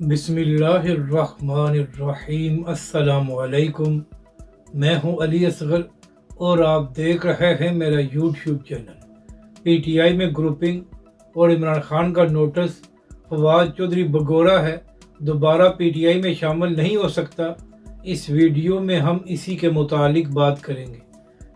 बिस्मिल्लाहिर्रहमानिर्रहीम। अस्सलाम वालेकुम। मैं हूं अली असगर और आप देख रहे हैं मेरा यूट्यूब चैनल। पीटीआई में ग्रुपिंग और इमरान खान का नोटिस। फवाद चौधरी बगोरा है, दोबारा पीटीआई में शामिल नहीं हो सकता। इस वीडियो में हम इसी के मुतालिक बात करेंगे।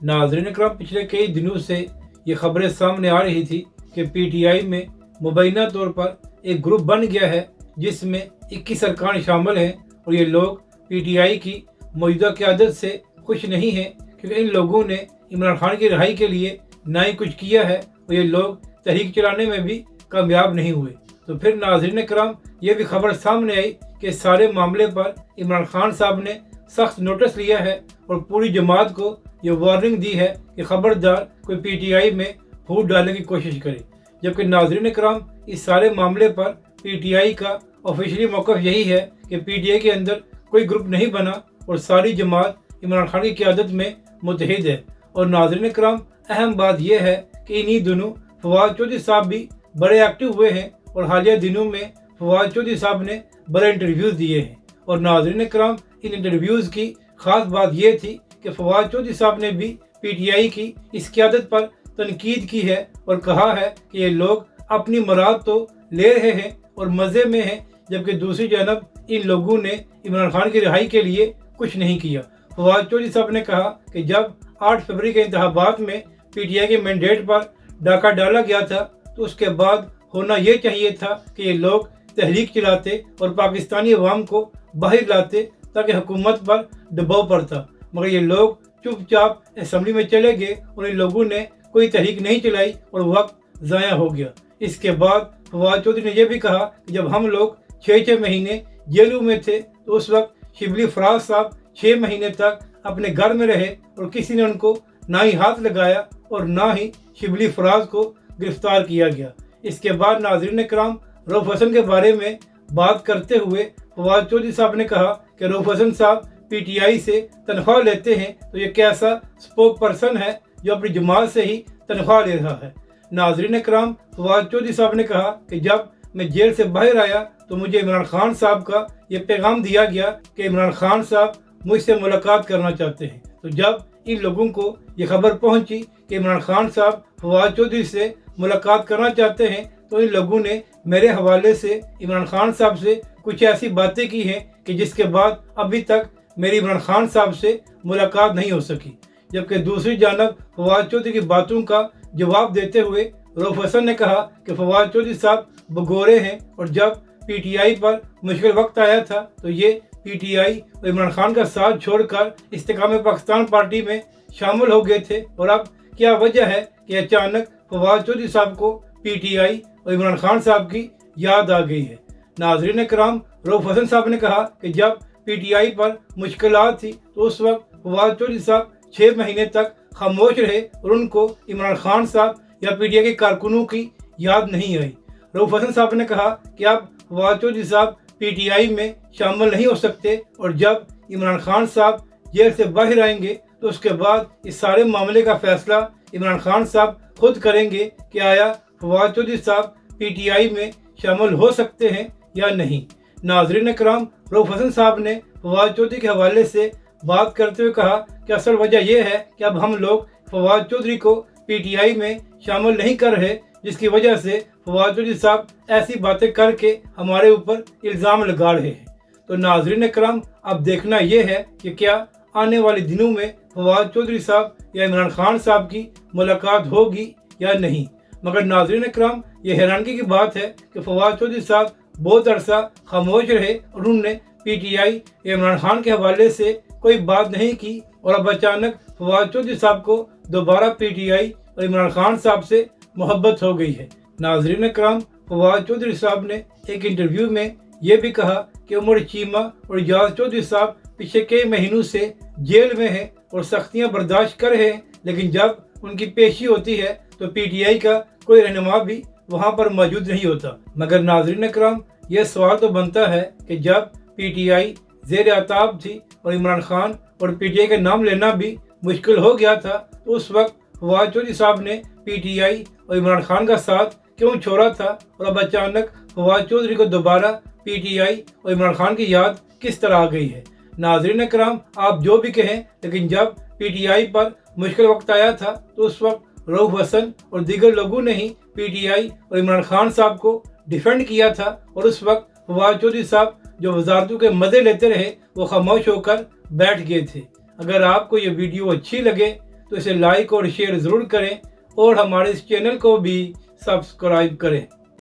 नाज़रीन इकराम, पिछले कई दिनों से ये खबरें सामने आ रही थी कि पीटीआई में मुबैना तौर पर एक ग्रुप बन गया है जिसमें 21 अरकान शामिल हैं और ये लोग पीटीआई की मौजूदा क़यादत से खुश नहीं हैं, क्योंकि इन लोगों ने इमरान खान की रिहाई के लिए ना ही कुछ किया है और ये लोग तहरीक चलाने में भी कामयाब नहीं हुए। तो फिर नाज़रीन कराम, ये भी खबर सामने आई कि सारे मामले पर इमरान खान साहब ने सख्त नोटिस लिया है और पूरी जमात को ये वार्निंग दी है कि ख़बरदार कोई पीटीआई में फूट डालने की कोशिश करे। जबकि नाज़रीन कराम, इस सारे मामले पर पीटीआई का ऑफिशियली मौक़िफ़ यही है कि पीटीआई के अंदर कोई ग्रुप नहीं बना और सारी जमात इमरान खान की क़यादत में मुत्तहिद है। और नाज़रीन कराम, अहम बात यह है कि इन्हीं दिनों फवाद चौधरी साहब भी बड़े एक्टिव हुए हैं और हालिया दिनों में फवाद चौधरी साहब ने बड़े इंटरव्यूज़ दिए हैं। और नाज़रीन कराम, इन इंटरव्यूज़ की ख़ास बात यह थी कि फवाद चौधरी साहब ने भी पीटीआई की इस क़यादत पर तनकीद की है और कहा है कि ये लोग अपनी मुराद तो ले रहे हैं और मज़े में हैं, जबकि दूसरी जानब इन लोगों ने इमरान खान की रिहाई के लिए कुछ नहीं किया। फवाद चौधरी साहब ने कहा कि जब 8 फरवरी के इंतखाबात में पीटीआई के मैंडेट पर डाका डाला गया था तो उसके बाद होना ये चाहिए था कि ये लोग तहरीक चलाते और पाकिस्तानी अवाम को बाहर लाते ताकि हुकूमत पर दबाव पड़ता, मगर ये लोग चुपचाप असम्बली में चले गए और इन लोगों ने कोई तहरीक नहीं चलाई और वक्त ज़ाया हो गया। इसके बाद फवाद चौधरी ने यह भी कहा कि जब हम लोग 6 महीने जेलों में थे तो उस वक्त शिबली फराज साहब 6 महीने तक अपने घर में रहे और किसी ने उनको ना ही हाथ लगाया और ना ही शिबली फराज को गिरफ्तार किया गया। इसके बाद नाज़रीन कराम, रऊफ़ हसन के बारे में बात करते हुए फवाद चौधरी साहब ने कहा कि रऊफ़ हसन साहब पीटीआई से तनख्वाह लेते हैं तो ये कैसा स्पोक पर्सन है जो अपनी जमात से ही तनख्वाह ले रहा है। नाज़रीन कराम, फवाद चौधरी साहब ने कहा कि जब मैं जेल से बाहर आया तो मुझे इमरान खान साहब का ये पैगाम दिया गया कि इमरान खान साहब मुझसे मुलाकात करना चाहते हैं। तो जब इन लोगों को ये खबर पहुंची कि इमरान खान साहब फवाद चौधरी से मुलाकात करना चाहते हैं तो इन लोगों ने मेरे हवाले से इमरान खान साहब से कुछ ऐसी बातें की हैं कि जिसके बाद अभी तक मेरी इमरान खान साहब से मुलाकात नहीं हो सकी। जबकि दूसरी जानब फवाद चौधरी की बातों का जवाब देते हुए रऊफ़ हसन ने कहा कि फवाद चौधरी साहब बगोरे हैं और जब पीटीआई पर मुश्किल वक्त आया था तो ये पीटीआई और इमरान खान का साथ छोड़कर इस्तेकाम पाकिस्तान पार्टी में शामिल हो गए थे। और अब क्या वजह है कि अचानक फवाद चौधरी साहब को पीटीआई और इमरान खान साहब की याद आ गई है। नाज़रीन कराम, रऊफ़ हसन साहब ने कहा कि जब पीटीआई पर मुश्किलात थी तो उस वक्त फवाद चौधरी साहब 6 महीने तक खामोश रहे और उनको इमरान खान साहब या पीटीआई के कारकुनों की याद नहीं आई। रऊफ़ हसन साहब ने कहा कि अब फवाद चौधरी साहब पीटीआई में शामिल नहीं हो सकते और जब इमरान खान साहब जेल से बाहर आएंगे तो उसके बाद इस सारे मामले का फैसला इमरान खान साहब खुद करेंगे कि आया फवाद चौधरी साहब पीटीआई में शामिल हो सकते हैं या नहीं। नाज़रीन कराम, रऊफ़ हसन साहब ने फवाद चौधरी के हवाले से बात करते हुए कहा कि असल वजह यह है कि अब हम लोग फवाद चौधरी को पीटीआई में शामिल नहीं कर रहे, जिसकी वजह से फवाद चौधरी साहब ऐसी बातें करके हमारे ऊपर इल्ज़ाम लगा रहे हैं। तो नाज़रीन कराम, अब देखना यह है कि क्या आने वाले दिनों में फवाद चौधरी साहब या इमरान खान साहब की मुलाकात होगी या नहीं। मगर नाज़रीन कराम, ये हैरानगी की बात है कि फवाद चौधरी साहब बहुत अरसा खामोश रहे और उन्होंने पीटीआई या इमरान खान के हवाले से कोई बात नहीं की और अब अचानक फवाद चौधरी साहब को दोबारा पीटीआई और इमरान खान साहब से मोहब्बत हो गई है। नाज़रीन कराम, फवाद चौधरी साहब ने एक इंटरव्यू में ये भी कहा कि उमर चीमा और एजाज चौधरी साहब पिछले कई महीनों से जेल में हैं और सख्तियाँ बर्दाश्त कर रहे हैं, लेकिन जब उनकी पेशी होती है तो पीटीआई का कोई रहनुमा भी वहाँ पर मौजूद नहीं होता। मगर नाज़रीन कराम, यह सवाल तो बनता है कि जब पीटीआई ज़ेर आताब थी और इमरान खान और पीटीआई का नाम लेना भी मुश्किल हो गया था तो उस वक्त फवाद चौधरी साहब ने पीटीआई और इमरान खान का साथ क्यों छोड़ा था और अब अचानक फवाद चौधरी को दोबारा پی ٹی آئی اور عمران خان کی یاد کس طرح آ گئی ہے۔ ناظرین اکرام، آپ جو بھی کہیں، لیکن جب پی ٹی آئی پر مشکل وقت آیا تھا تو اس وقت رؤف حسن اور دیگر لوگوں نے ہی پی ٹی آئی اور عمران خان صاحب کو ڈیفینڈ کیا تھا، اور اس وقت فواد چودھری صاحب جو وزارتوں کے مزے لیتے رہے وہ خاموش ہو کر بیٹھ گئے تھے۔ اگر آپ کو یہ ویڈیو اچھی لگے تو اسے لائک اور شیئر ضرور کریں، اور ہمارے اس چینل کو بھی سبسکرائب کریں۔